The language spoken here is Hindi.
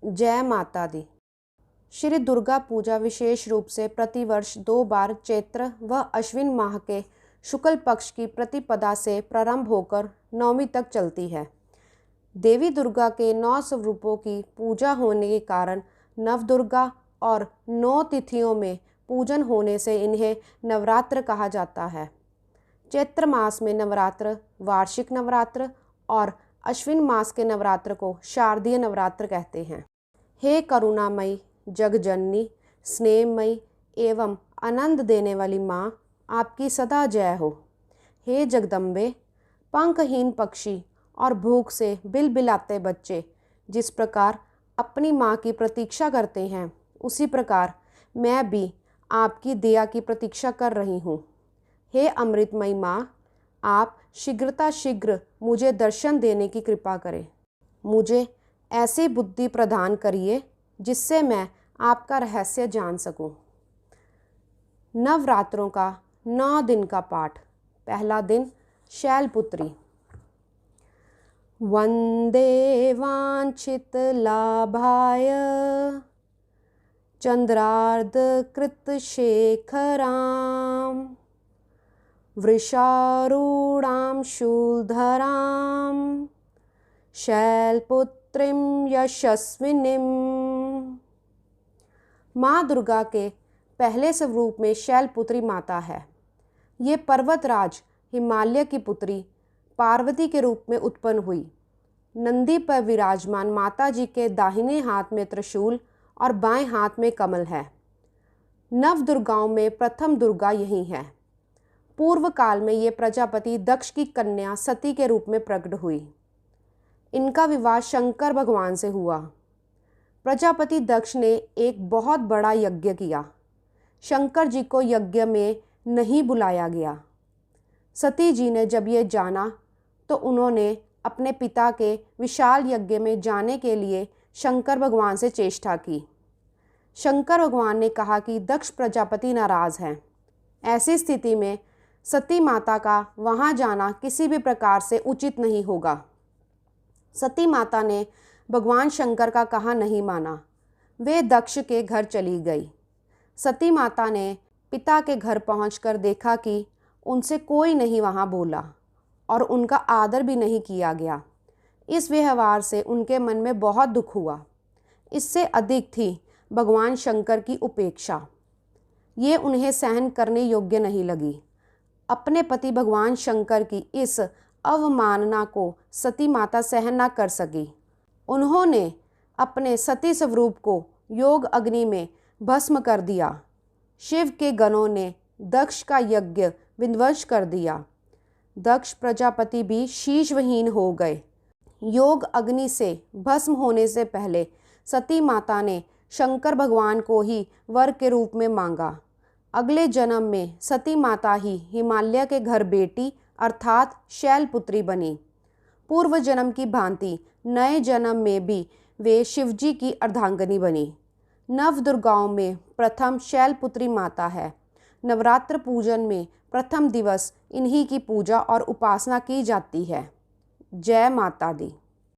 जय माता दी। श्री दुर्गा पूजा विशेष रूप से प्रतिवर्ष 2 बार चैत्र व अश्विन माह के शुक्ल पक्ष की प्रतिपदा से प्रारंभ होकर नवमी तक चलती है। देवी दुर्गा के 9 स्वरूपों की पूजा होने के कारण नवदुर्गा और 9 तिथियों में पूजन होने से इन्हें नवरात्र कहा जाता है। चैत्र मास में नवरात्र वार्षिक नवरात्र और अश्विन मास के नवरात्र को शारदीय नवरात्र कहते हैं। हे करुणामयी, जगजननी, स्नेहमयी एवं आनंद देने वाली माँ, आपकी सदा जय हो। हे जगदम्बे, पंखहीन पक्षी और भूख से बिलबिलाते बच्चे जिस प्रकार अपनी माँ की प्रतीक्षा करते हैं, उसी प्रकार मैं भी आपकी दया की प्रतीक्षा कर रही हूँ। हे अमृतमयी माँ, आप शीघ्र मुझे दर्शन देने की कृपा करें। मुझे ऐसी बुद्धि प्रदान करिए जिससे मैं आपका रहस्य जान सकूं। नवरात्रों का 9 दिन का पाठ। पहला दिन शैलपुत्री। वंदे वांछित लाभाय चंद्रार्ध कृत शेखराम वृषारूढ़ां शूलधरां शैलपुत्रीं यशस्विनीं। माँ दुर्गा के पहले स्वरूप में शैलपुत्री माता है। ये पर्वतराज हिमालय की पुत्री पार्वती के रूप में उत्पन्न हुई। नंदी पर विराजमान माता जी के दाहिने हाथ में त्रिशूल और बाएं हाथ में कमल है। नव दुर्गाओं में प्रथम दुर्गा यही है। पूर्व काल में ये प्रजापति दक्ष की कन्या सती के रूप में प्रकट हुई। इनका विवाह शंकर भगवान से हुआ। प्रजापति दक्ष ने एक बहुत बड़ा यज्ञ किया। शंकर जी को यज्ञ में नहीं बुलाया गया। सती जी ने जब ये जाना तो उन्होंने अपने पिता के विशाल यज्ञ में जाने के लिए शंकर भगवान से चेष्टा की। शंकर भगवान ने कहा कि दक्ष प्रजापति नाराज़ हैं। ऐसी स्थिति में सती माता का वहाँ जाना किसी भी प्रकार से उचित नहीं होगा। सती माता ने भगवान शंकर का कहा नहीं माना। वे दक्ष के घर चली गई। सती माता ने पिता के घर पहुंचकर देखा कि उनसे कोई नहीं वहाँ बोला और उनका आदर भी नहीं किया गया। इस व्यवहार से उनके मन में बहुत दुख हुआ। इससे अधिक थी भगवान शंकर की उपेक्षा। ये उन्हें सहन करने योग्य नहीं लगी। अपने पति भगवान शंकर की इस अवमानना को सती माता सहन न कर सकी। उन्होंने अपने सती स्वरूप को योग अग्नि में भस्म कर दिया। शिव के गणों ने दक्ष का यज्ञ विध्वंस कर दिया। दक्ष प्रजापति भी शीशवहीन हो गए। योग अग्नि से भस्म होने से पहले सती माता ने शंकर भगवान को ही वर के रूप में मांगा। अगले जन्म में सती माता ही हिमालय के घर बेटी अर्थात शैलपुत्री बनी। पूर्व जन्म की भांति नए जन्म में भी वे शिवजी की अर्धांगिनी बनी। नव दुर्गाओं में प्रथम शैलपुत्री माता है। नवरात्र पूजन में प्रथम दिवस इन्हीं की पूजा और उपासना की जाती है। जय माता दी।